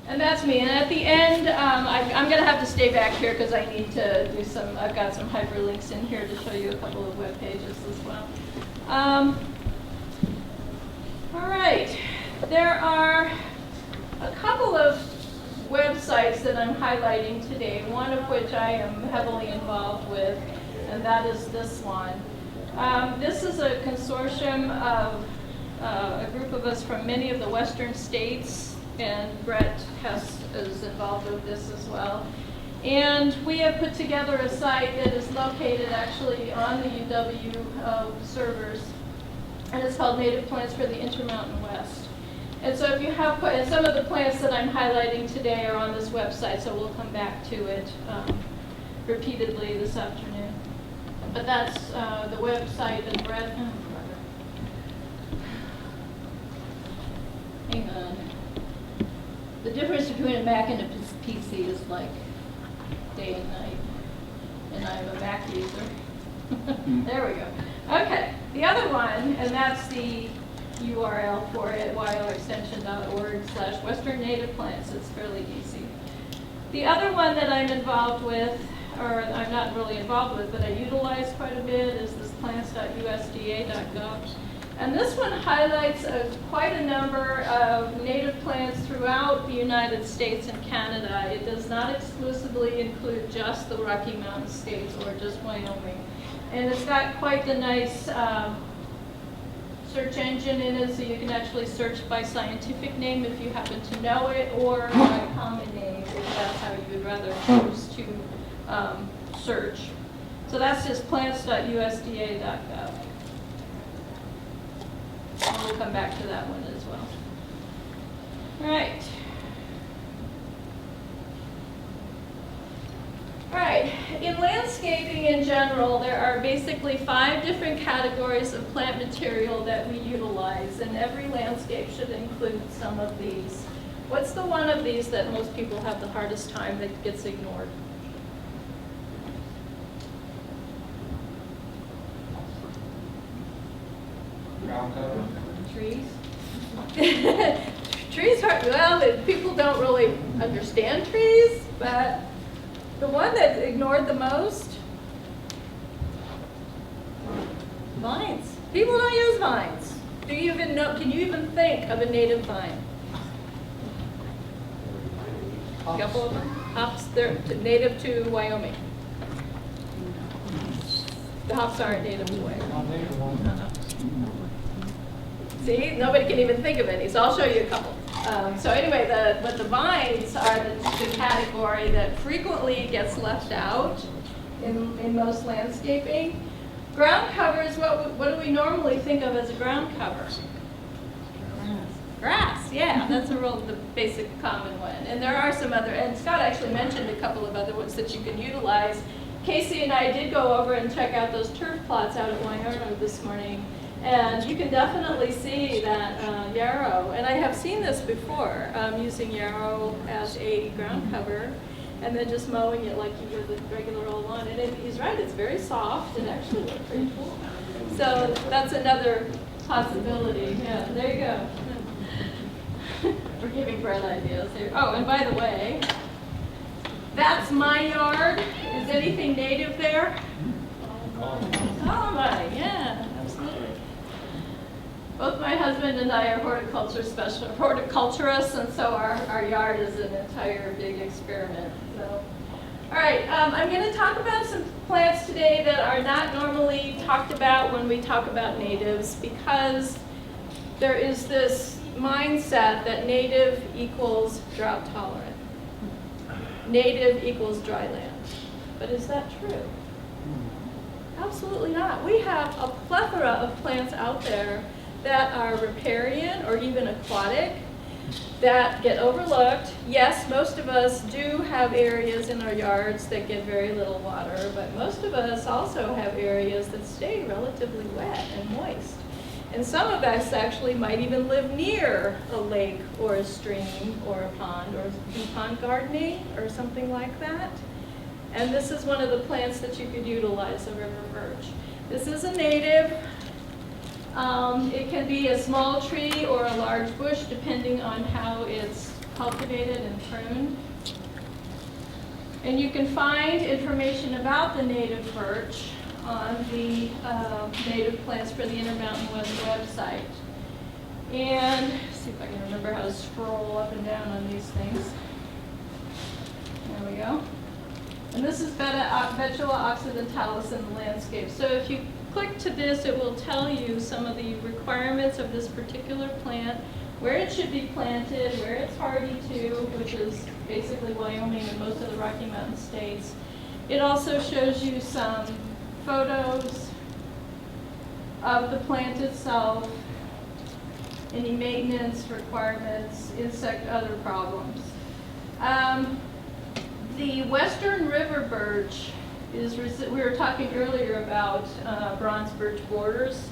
And that's me. And at the end, I'm going to have to stay back here because I need to do some, I've got some hyperlinks in here to show you a couple of web pages as well. All right. There are a couple of websites that I'm highlighting today, one of which I am heavily involved with, and that is this one. This is a consortium of a group of us from many of the western states, and Brett Hess is involved with this as well. And we have put together a site that is located actually on the UW servers, and it's called Native Plants for the Intermountain West. And so if you have, and some of the plants that I'm highlighting today are on this website, so we'll come back to it repeatedly this afternoon. But that's the website that Brett, hang on. The difference between a Mac and a PC is like day and night, and I'm a Mac user. There we go. Okay, the other one, and that's the URL for it, yoextension.org/Western Native Plants. It's fairly easy. The other one that I'm involved with, or I'm not really involved with, but I utilize quite a bit, is this plants.usda.gov. And this one highlights quite a number of native plants throughout the United States and Canada. It does not exclusively include just the Rocky Mountain states or just Wyoming. And it's got quite the nice search engine in it, so you can actually search by scientific name if you happen to know it, or by common name if that's how you would rather choose to search. So that's just plants.usda.gov. And we'll come back to that one as well. All right. All right, in landscaping in general, there are basically 5 different categories of plant material that we utilize, and every landscape should include some of these. What's the one of these that most people have the hardest time that gets ignored? Ground cover. Trees. Trees are, well, people don't really understand trees, but the one that's ignored the most? Vines. People don't use vines. Do you even know, can you even think of a native vine? A couple of them? Hops, they're native to Wyoming. The hops aren't native to Wyoming. See, nobody can even think of any, so I'll show you a couple. So anyway, but the vines are the category that frequently gets left out in most landscaping. Ground covers, what do we normally think of as a ground cover? Grass, yeah, that's the basic common one. And there are some other, and Scott actually mentioned a couple of other ones that you can utilize. Casey and I did go over and check out those turf plots out at Wyoming this morning. And you can definitely see that yarrow, and I have seen this before, using yarrow as a ground cover, and then just mowing it like you would with regular old lawn. And he's right, it's very soft, and actually looks pretty cool. So that's another possibility. Yeah, there you go. We're giving Brett ideas here. Oh, and by the way, that's my yard. Is anything native there? Columbine, yeah, absolutely. Both my husband and I are horticulturists, and so our yard is an entire big experiment. So, all right, I'm going to talk about some plants today that are not normally talked about when we talk about natives, because there is this mindset that native equals drought tolerant. Native equals dry land. But is that true? Absolutely not. We have a plethora of plants out there that are riparian or even aquatic that get overlooked. Yes, most of us do have areas in our yards that get very little water, but most of us also have areas that stay relatively wet and moist. And some of us actually might even live near a lake or a stream or a pond, or do pond gardening or something like that. And this is one of the plants that you could utilize, a river birch. This is a native. It can be a small tree or a large bush depending on how it's cultivated and pruned. And you can find information about the native birch on the Native Plants for the Intermountain West website. And see if I can remember how to scroll up and down on these things. There we go. And this is Betula occidentalis in the landscape. So if you click to this, it will tell you some of the requirements of this particular plant, where it should be planted, where it's hardy to, which is basically Wyoming and most of the Rocky Mountain states. It also shows you some photos of the plant itself, any maintenance requirements, insect, other problems. The western river birch is, we were talking earlier about bronze birch borders,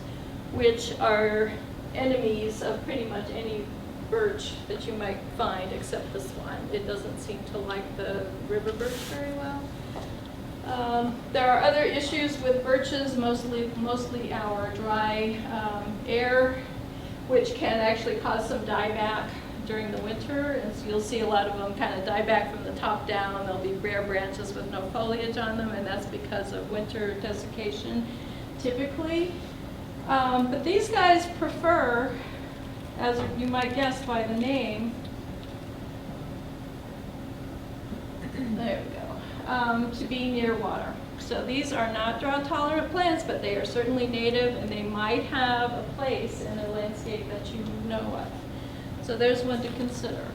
which are enemies of pretty much any birch that you might find except this one. It doesn't seem to like the river birch very well. There are other issues with birches, mostly our dry air, which can actually cause some dieback during the winter. And so you'll see a lot of them kind of die back from the top down. There'll be bare branches with no foliage on them, and that's because of winter desiccation typically. But these guys prefer, as you might guess by the name, there we go, to be near water. So these are not drought-tolerant plants, but they are certainly native, and they might have a place in a landscape that you know of. So there's one to consider.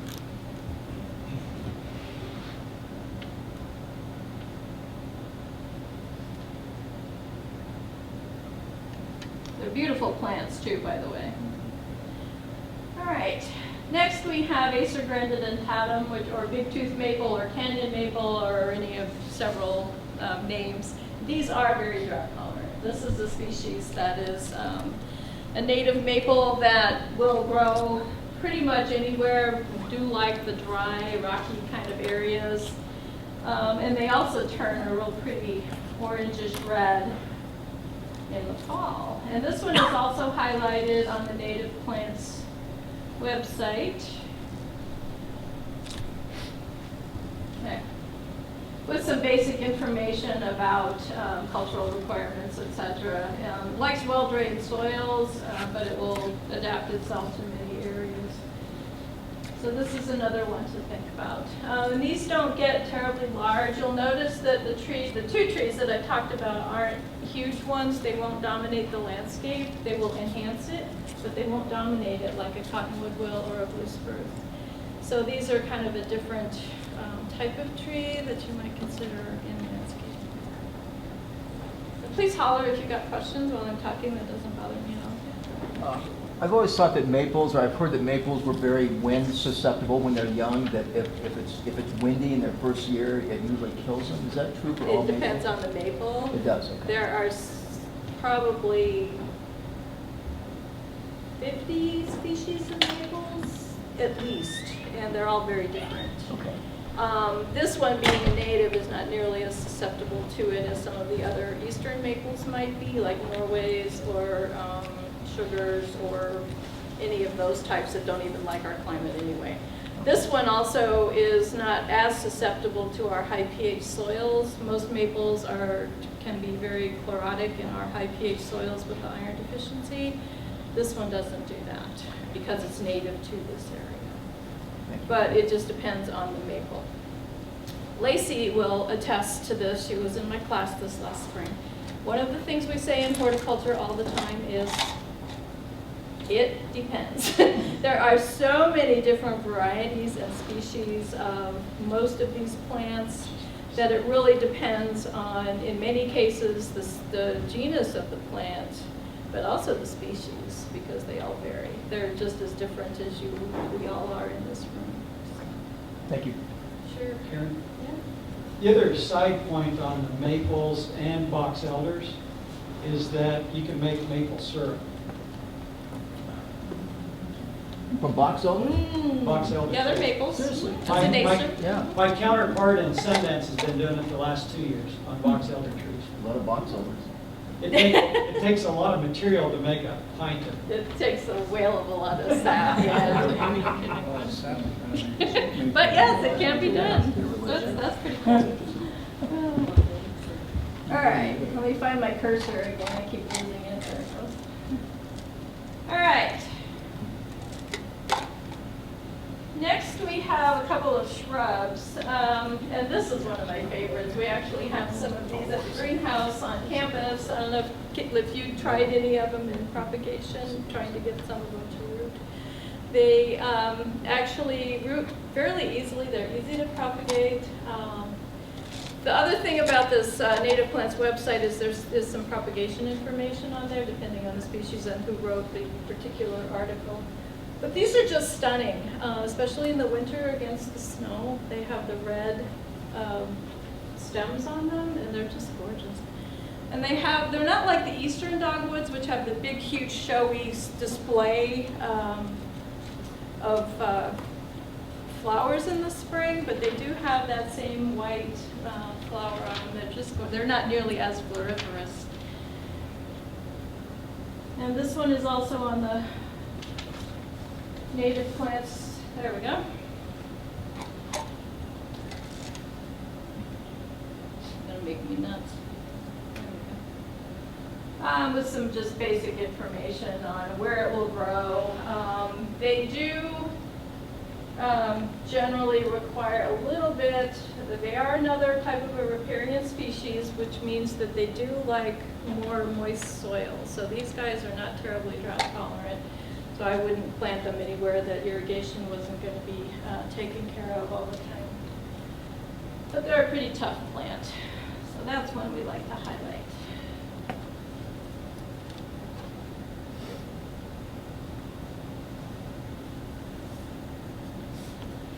They're beautiful plants too, by the way. All right. Next we have Acer grandidentatum, which, or big-tooth maple, or canyon maple, or any of several names. These are very drought tolerant. This is a species that is a native maple that will grow pretty much anywhere. Do like the dry, rocky kind of areas. And they also turn a real pretty orangish red in the fall. And this one is also highlighted on the Native Plants website. Okay. With some basic information about cultural requirements, etc. Likes well-drained soils, but it will adapt itself to many areas. So this is another one to think about. And these don't get terribly large. You'll notice that the two trees that I talked about aren't huge ones. They won't dominate the landscape. They will enhance it, but they won't dominate it like a cottonwood will or a blue spruce. So these are kind of a different type of tree that you might consider in landscape. So please holler if you've got questions while I'm talking. That doesn't bother me at all. I've always thought that maples, or I've heard that maples were very wind susceptible when they're young, that if it's windy in their first year, it usually kills them. Is that true for all maples? It depends on the maple. It does, okay. There are probably 50 species of maples, at least, and they're all very different. Okay. This one being a native is not nearly as susceptible to it as some of the other eastern maples might be, like Norways or sugars or any of those types that don't even like our climate anyway. This one also is not as susceptible to our high pH soils. Most maples can be very chlorotic in our high pH soils with the iron deficiency. This one doesn't do that because it's native to this area. But it just depends on the maple. Lacey will attest to this. She was in my class this last spring. One of the things we say in horticulture all the time is, it depends. There are so many different varieties and species of most of these plants that it really depends on, in many cases, the genus of the plant, but also the species, because they all vary. They're just as different as we all are in this room. Thank you. Sure. Karen? Yeah. The other side point on the maples and box elders is that you can make maple syrup. From box elder? Box elders. Yeah, they're maples. Seriously? It's an Acer. Yeah. My counterpart in Sundance has been doing it the last 2 years on box elder trees. A lot of box elders. It takes a lot of material to make a pint of. It takes a whale of a lot of sap, yeah. But yes, it can be done. That's pretty cool. All right, let me find my cursor again. I keep losing it there. All right. Next, we have a couple of shrubs, and this is one of my favorites. We actually have some of these at the greenhouse on campus. I don't know if you tried any of them in propagation, trying to get some of them to root. They actually root fairly easily. They're easy to propagate. The other thing about this Native Plants website is there's some propagation information on there, depending on the species and who wrote the particular article. But these are just stunning, especially in the winter against the snow. They have the red stems on them, and they're just gorgeous. And they're not like the eastern dogwoods, which have the big, huge, showy display of flowers in the spring, but they do have that same white flower on them. They're not nearly as floriferous. And this one is also on the Native Plants, there we go. It's gonna make me nuts. There we go. With some just basic information on where it will grow. They do generally require a little bit, they are another type of a riparian species, which means that they do like more moist soil. So these guys are not terribly drought tolerant. So I wouldn't plant them anywhere that irrigation wasn't going to be taken care of all the time. But they're a pretty tough plant. So that's one we like to highlight.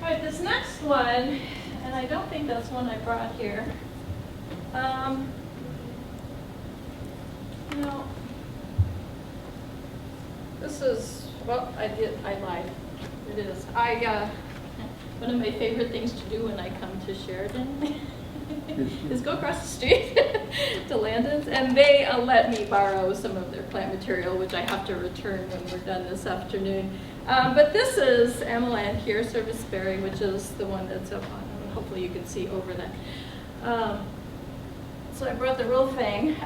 All right, this next one, and I don't think that's one I brought here. No. This is, well, I lied. It is. One of my favorite things to do when I come to Sheridan is go across the street to Landon's, and they let me borrow some of their plant material, which I have to return when we're done this afternoon. But this is Amaranth here, serviceberry, which is the one that's up on, hopefully you can see over that. So I brought the real thing.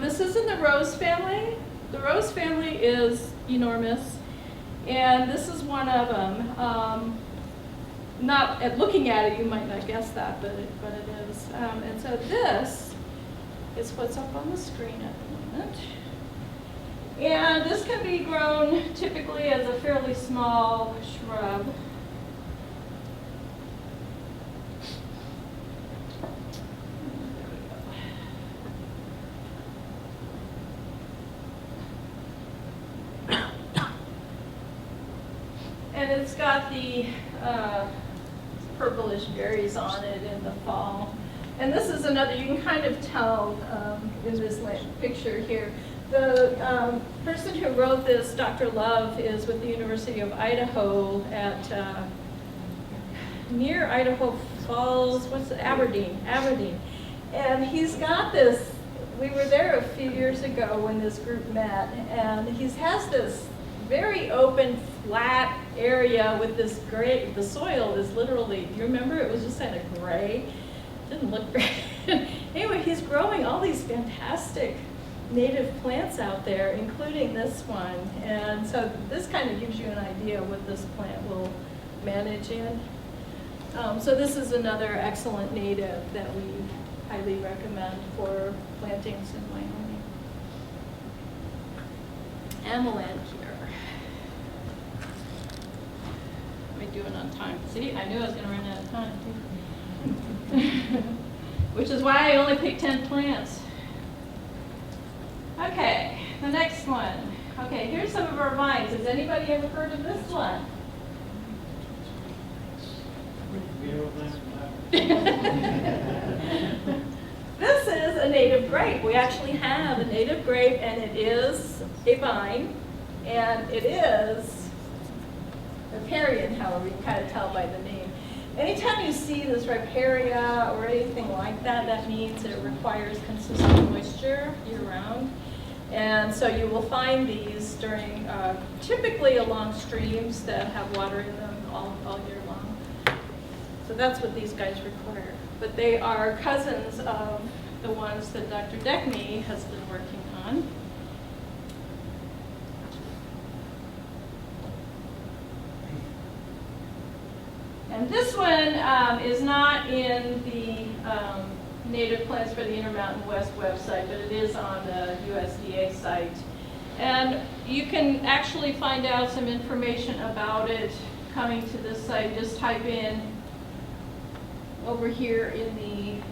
This is in the rose family. The rose family is enormous, and this is one of them. Not at looking at it, you might not guess that, but it is. And so this is what's up on the screen at the moment. And this can be grown typically as a fairly small shrub. And it's got the purplish berries on it in the fall. And this is another, you can kind of tell in this picture here. The person who wrote this, Dr. Love, is with the University of Idaho at near Idaho Falls, Aberdeen. And he's got this, we were there a few years ago when this group met, and he has this very open, flat area with this gray, the soil is literally, do you remember? It was just kind of gray. Didn't look great. Anyway, he's growing all these fantastic native plants out there, including this one. And so this kind of gives you an idea what this plant will manage in. So this is another excellent native that we highly recommend for plantings in Wyoming. Amaranth here. How am I doing on time? See, I knew I was going to run out of time too. Which is why I only picked 10 plants. Okay, the next one. Okay, here's some of our vines. Has anybody ever heard of this one? This is a native grape. We actually have a native grape, and it is a vine, and it is riparian, however, you can kind of tell by the name. Anytime you see this riparia or anything like that, that means it requires consistent moisture year-round. And so you will find these during, typically along streams that have water in them all year long. So that's what these guys require. But they are cousins of the ones that Dr. Deckney has been working on. And this one is not in the Native Plants for the Intermountain West website, but it is on the USDA site. And you can actually find out some information about it coming to this site. Just type in over here in the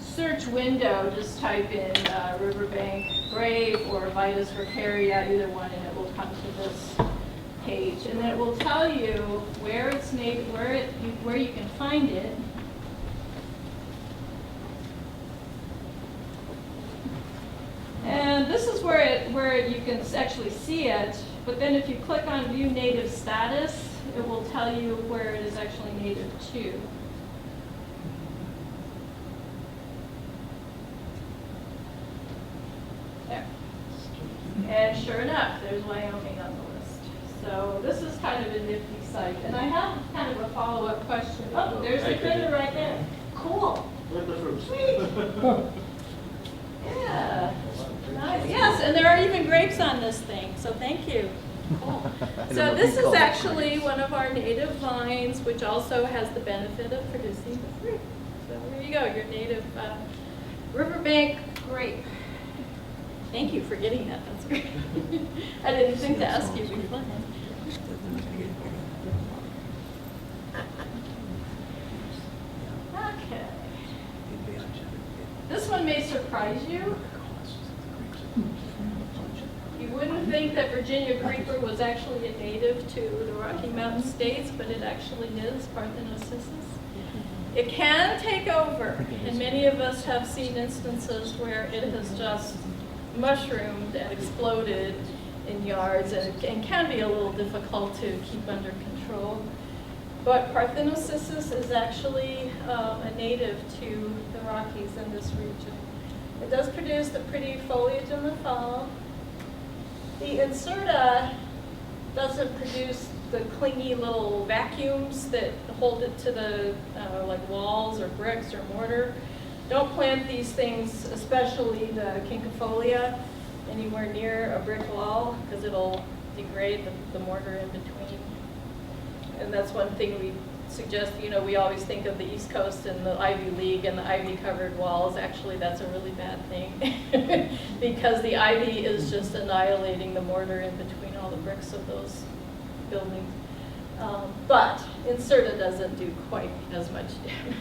search window, just type in riverbank grape or Vitis riparia, either one, and it will come to this page. And then it will tell you where it's native, where you can find it. And this is where you can actually see it, but then if you click on View Native Status, it will tell you where it is actually native to. There. And sure enough, there's Wyoming on the list. So this is kind of a nifty site. And I have kind of a follow-up question. Oh, there's the critter right there. Cool. Sweet. Yeah. Nice. Yes, and there are even grapes on this thing, so thank you. Cool. So this is actually one of our native vines, which also has the benefit of producing the fruit. So there you go, your native riverbank grape. Thank you for getting that. That's great. I didn't think to ask you beforehand. Okay. This one may surprise you. You wouldn't think that Virginia creeper was actually a native to the Rocky Mountain states, but it actually is, Parthenocissus. It can take over, and many of us have seen instances where it has just mushroomed and exploded in yards, and it can be a little difficult to keep under control. But Parthenocissus is actually a native to the Rockies in this region. It does produce the pretty foliage in the fall. The Incerta doesn't produce the clingy little vacuums that hold it to the like walls or bricks or mortar. Don't plant these things, especially the Quinquefolia, anywhere near a brick wall because it'll degrade the mortar in between. And that's one thing we suggest. You know, we always think of the East Coast and the Ivy League and the ivy-covered walls. Actually, that's a really bad thing because the ivy is just annihilating the mortar in between all the bricks of those buildings. But Incerta doesn't do quite as much damage.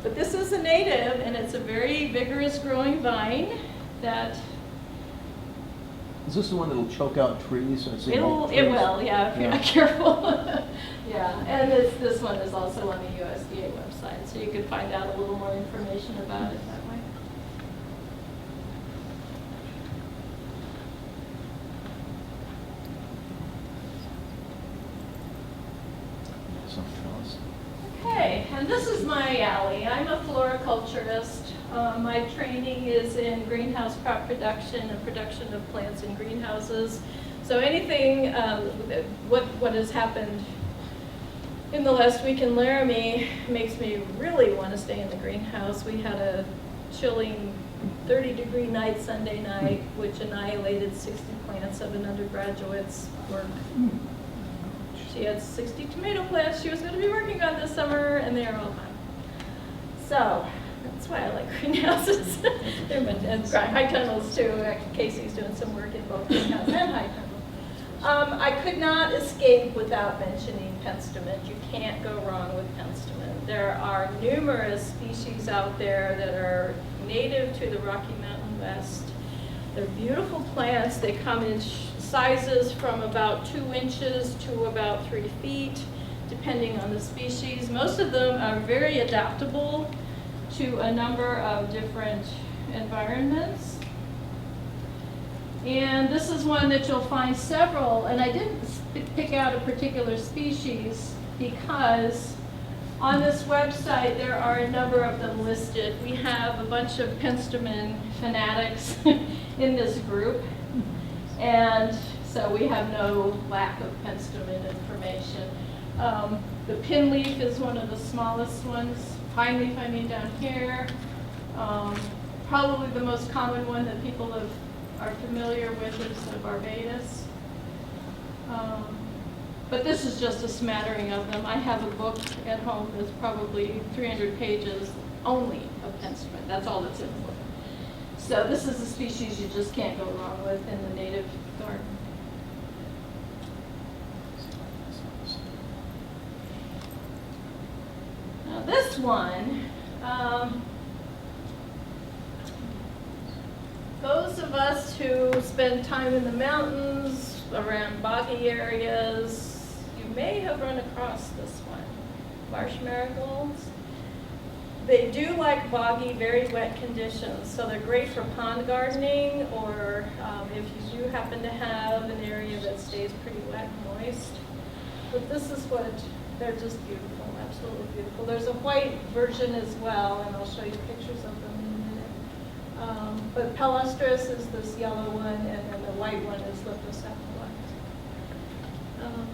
But this is a native, and it's a very vigorous growing vine that Is this the one that'll choke out trees? it will, yeah, if you're not careful. Yeah, and this one is also on the USDA website, so you can find out a little more information about it that way. Okay, and this is my alley. I'm a floriculturist. My training is in greenhouse crop production and production of plants in greenhouses. So anything, what has happened in the last week in Laramie makes me really want to stay in the greenhouse. We had a chilling 30-degree night Sunday night, which annihilated 60 plants of an undergraduate's work. She had 60 tomato plants she was going to be working on this summer, and they are all gone. So that's why I like greenhouses. And high tunnels too. Casey's doing some work in both greenhouse and high tunnel. I could not escape without mentioning penstemon. You can't go wrong with penstemon. There are numerous species out there that are native to the Rocky Mountain West. They're beautiful plants. They come in sizes from about 2 inches to about 3 feet, depending on the species. Most of them are very adaptable to a number of different environments. And this is one that you'll find several, and I didn't pick out a particular species because On this website, there are a number of them listed. We have a bunch of penstemon fanatics in this group, and so we have no lack of penstemon information. The pin leaf is one of the smallest ones. Pine leaf, I mean, down here. Probably the most common one that people are familiar with is the Barbados. But this is just a smattering of them. I have a book at home that's probably 300 pages only of penstemon. That's all that's in the book. So this is a species you just can't go wrong with in the native garden. Now this one, those of us who spend time in the mountains, around boggy areas, you may have run across this one, marsh marigolds. They do like boggy, very wet conditions, so they're great for pond gardening, or if you do happen to have an area that stays pretty wet and moist. But this is what, they're just beautiful, absolutely beautiful. There's a white version as well, and I'll show you pictures of them in a minute. But Pelastris is this yellow one, and then the white one is Leptocephala. I'll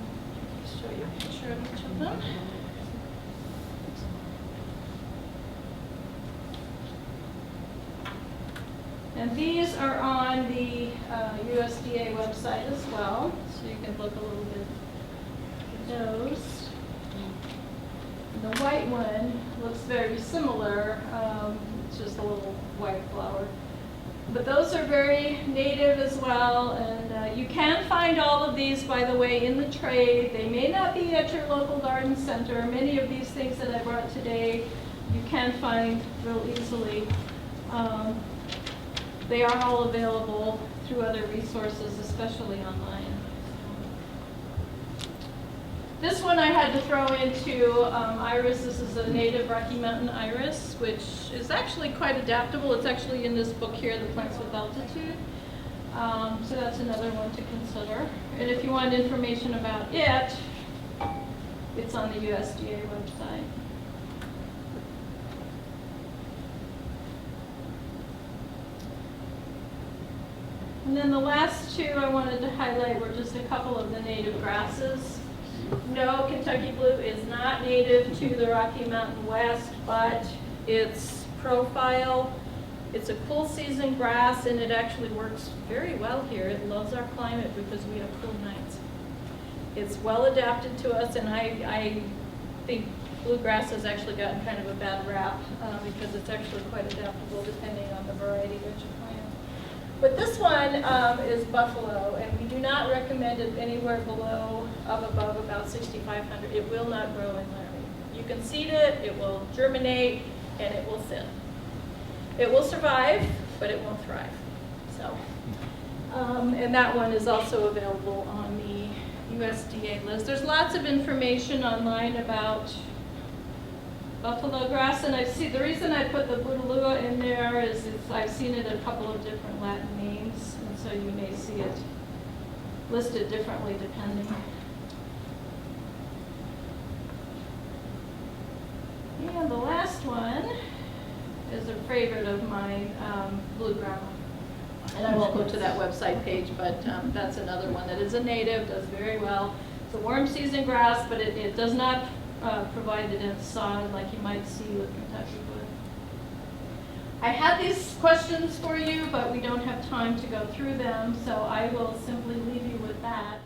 show you a picture of each of them. And these are on the USDA website as well, so you can look a little bit at those. And the white one looks very similar, it's just a little white flower. But those are very native as well, and you can find all of these, by the way, in the trade. They may not be at your local garden center. Many of these things that I brought today, you can find real easily. They are all available through other resources, especially online. This one I had to throw into iris. This is a native Rocky Mountain iris, which is actually quite adaptable. It's actually in this book here, The Plants with Altitude. So that's another one to consider. And if you want information about it, it's on the USDA website. And then the last two I wanted to highlight were just a couple of the native grasses. No, Kentucky blue is not native to the Rocky Mountain West, but its profile, it's a cool season grass, and it actually works very well here. It loves our climate because we have cool nights. It's well adapted to us, and I think bluegrass has actually gotten kind of a bad rap because it's actually quite adaptable depending on the variety that you plant. But this one is buffalo, and we do not recommend it anywhere above about 6,500. It will not grow in Laramie. You can seed it, it will germinate, and it will sit. It will survive, but it won't thrive. So, and that one is also available on the USDA list. There's lots of information online about buffalo grass, and the reason I put the Bouteloua in there is I've seen it a couple of different Latin names, and so you may see it listed differently depending. And the last one is a favorite of mine, blue grama. And I won't go to that website page, but that's another one that is a native, does very well. It's a warm season grass, but it does not provide it in sod like you might see with Kentucky blue. I had these questions for you, but we don't have time to go through them, so I will simply leave you with that.